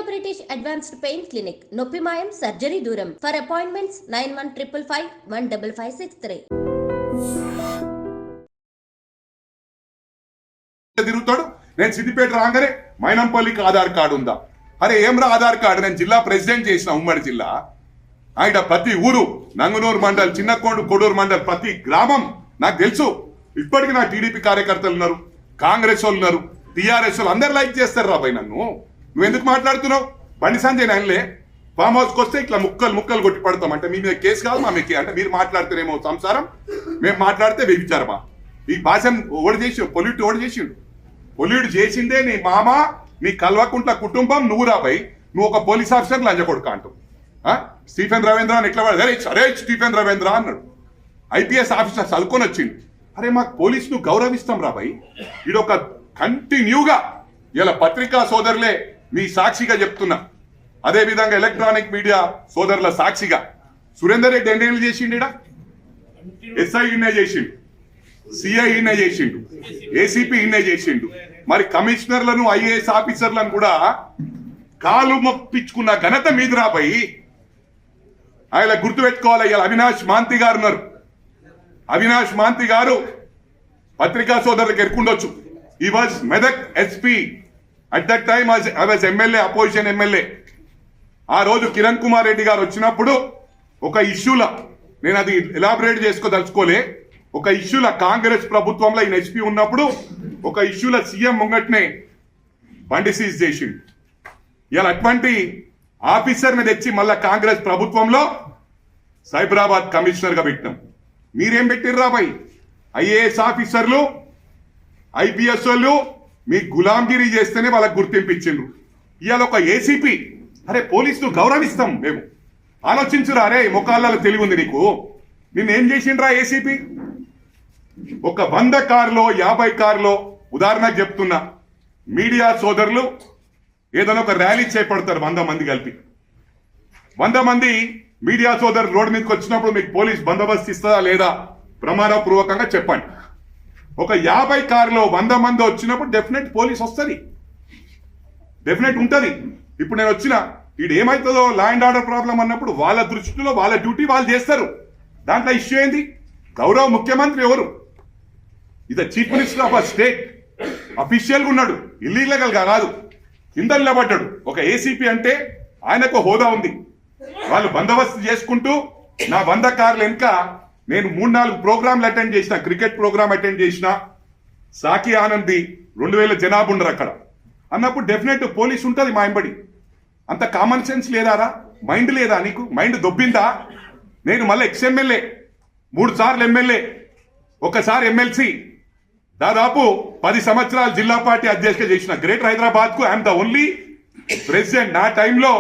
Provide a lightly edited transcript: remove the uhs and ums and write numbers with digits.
British Advanced Pain Clinic, Noppimayam Surgery Duram. For appointments 9155515563. తిరుగుతాడు. నేను సిద్దిపేట రాగానే మైనంపల్లికి ఆధార్ కార్డు ఉందా? అరే ఏమ్రా ఆధార్ కార్డు? నేను జిల్లా ప్రెసిడెంట్ చేసిన ఉమ్మడి జిల్లా. ఆయన ప్రతి ఊరు, నంగనూరు మండల్, చిన్నకోండు, కొడూరు మండల్, ప్రతి గ్రామం నాకు తెలుసు. ఇప్పటికీ నా టీడీపీ కార్యకర్తలు ఉన్నారు, కాంగ్రెస్ వాళ్ళు ఉన్నారు, టీఆర్ఎస్ వాళ్ళు అందరు లైక్ చేస్తారు రాబాయ్ నన్ను. నువ్వెందుకు మాట్లాడుతున్నావు? బండి సంజయ్ నన్నులే ఫామ్ హౌస్కి వస్తే ఇట్లా ముక్కలు కొట్టి పడతాం అంటే మీ మీద కేసు కాదు, మా మీద అంటే మీరు మాట్లాడితేనేమో సంసారం, మేము మాట్లాడితే వ్యభిచారమా? ఈ భాషను ఓడి చేసి ఓడి చేసిండు. పొల్యూట్ చేసిందే నీ మామ, నీ కల్వకుంట్ల కుటుంబం, నువ్వు రాబాయ్. నువ్వు ఒక పోలీస్ ఆఫీసర్ లంజ కొడుక అంటావు. స్టీఫెన్ రవీంద్ర అని ఎట్లా పడదు? అరే స్టీఫెన్ రవీంద్ర అన్నాడు. ఐపీఎస్ ఆఫీసర్ చదువుకొని వచ్చిండు. అరే మాకు పోలీసును గౌరవిస్తాం రాబాయ్. ఇది ఒక కంటిన్యూగా ఇలా పత్రికా సోదరులే మీ సాక్షిగా చెప్తున్నా, అదే విధంగా ఎలక్ట్రానిక్ మీడియా సోదరుల సాక్షిగా సురేందర్ రెడ్డి ఎన్నేళ్ళు చేసిండు? ఎస్ఐ ఇన్నే చేసిండు, సిఐ ఇన్నే చేసిండు, ఏసీపీ ఇన్నే చేసిండు. మరి కమిషనర్లను, ఐఏఎస్ ఆఫీసర్లను కూడా కాలు మొప్పించుకున్న ఘనత మీద రాబాయి. ఆయన గుర్తుపెట్టుకోవాలి. ఇలా అవినాష్ మాంతి గారు ఉన్నారు. అవినాష్ మాంతి గారు పత్రికా సోదరులకు ఎరుకుండొచ్చు. ఈ was Medak SP at that time. I was MLA, opposition MLA. ఆ రోజు కిరణ్ కుమార్ రెడ్డి గారు వచ్చినప్పుడు ఒక ఇష్యూల, నేను అది ఎలాబరేట్ చేసుకోదలుచుకోలే, ఒక ఇష్యూల కాంగ్రెస్ ప్రభుత్వంలో ఈయన ఎస్పీ ఉన్నప్పుడు ఒక ఇష్యూల సీఎం ముంగట్నే బండి సీజ్ చేసిండు. ఇలా అటువంటి ఆఫీసర్ని తెచ్చి మళ్ళా కాంగ్రెస్ ప్రభుత్వంలో సైబరాబాద్ కమిషనర్ గా పెట్టినాం. మీరేం పెట్టిర్రా బాయ్? ఐఏఎస్ ఆఫీసర్లు, ఐపీఎస్ వాళ్ళు మీ గులాంగిరి చేస్తేనే వాళ్ళకు గుర్తింపు ఇచ్చిండ్రు. ఇవాళ ఒక ఏసీపీ, అరే పోలీసులు గౌరవిస్తాం మేము, ఆలోచించురా. అరే ముఖాలలో తెలివి ఉంది నీకు. నిన్నేం చేసిండ్రా ఏసీపీ? ఒక 100 కారులో 50 కారులో, ఉదాహరణకు చెప్తున్నా, మీడియా సోదరులు ఏదైనా ఒక ర్యాలీ చేపడతారు 100 మంది కలిపి. 100 మంది మీడియా సోదరులు రోడ్డు మీదకి వచ్చినప్పుడు మీకు పోలీస్ బందోబస్తు ఇస్తుందా లేదా? ప్రమాణపూర్వకంగా చెప్పండి. ఒక 50 కారులో 100 మంది వచ్చినప్పుడు డెఫినెట్ పోలీస్ వస్తుంది, డెఫినెట్ ఉంటుంది. ఇప్పుడు నేను వచ్చిన ఇది ఏమవుతుందో లా అండ్ ఆర్డర్ ప్రాబ్లం అన్నప్పుడు వాళ్ళ దృష్టిలో వాళ్ళ డ్యూటీ వాళ్ళు చేస్తారు. దాంట్లో ఇష్యూ ఏంది? గౌరవ ముఖ్యమంత్రి ఎవరు? ఇది chief minister of a state, అఫీషియల్గా ఉన్నాడు, ఇల్లీగల్ గా కాదు, కింద నిలబడ్డాడు. ఒక ఏసీపీ అంటే ఆయనకు హోదా ఉంది. వాళ్ళు బందోబస్తు చేసుకుంటూ నా 100 కార్లు వెనుక నేను 3-4 ప్రోగ్రాంలు అటెండ్ చేసిన, క్రికెట్ ప్రోగ్రామ్ అటెండ్ చేసిన, సాకి ఆనంది 2000 జనాభా ఉండరు అక్కడ అన్నప్పుడు డెఫినెట్ పోలీస్ ఉంటుంది మా ఎంబడి. అంత కామన్ సెన్స్ లేదారా? మైండ్ లేదా నీకు? మైండ్ దొబ్బిందా? నేను మళ్ళీ ఎక్స్ఎమ్మెల్యే, 3 సార్లు ఎమ్మెల్యే, ఒకసారి ఎమ్మెల్సీ, దాదాపు 10 సంవత్సరాలు జిల్లా పార్టీ అధ్యక్షుడిగా చేసిన. గ్రేటర్ హైదరాబాద్ కు ఐఎమ్ ద ఓన్లీ ప్రెసిడెంట్. నా టైంలో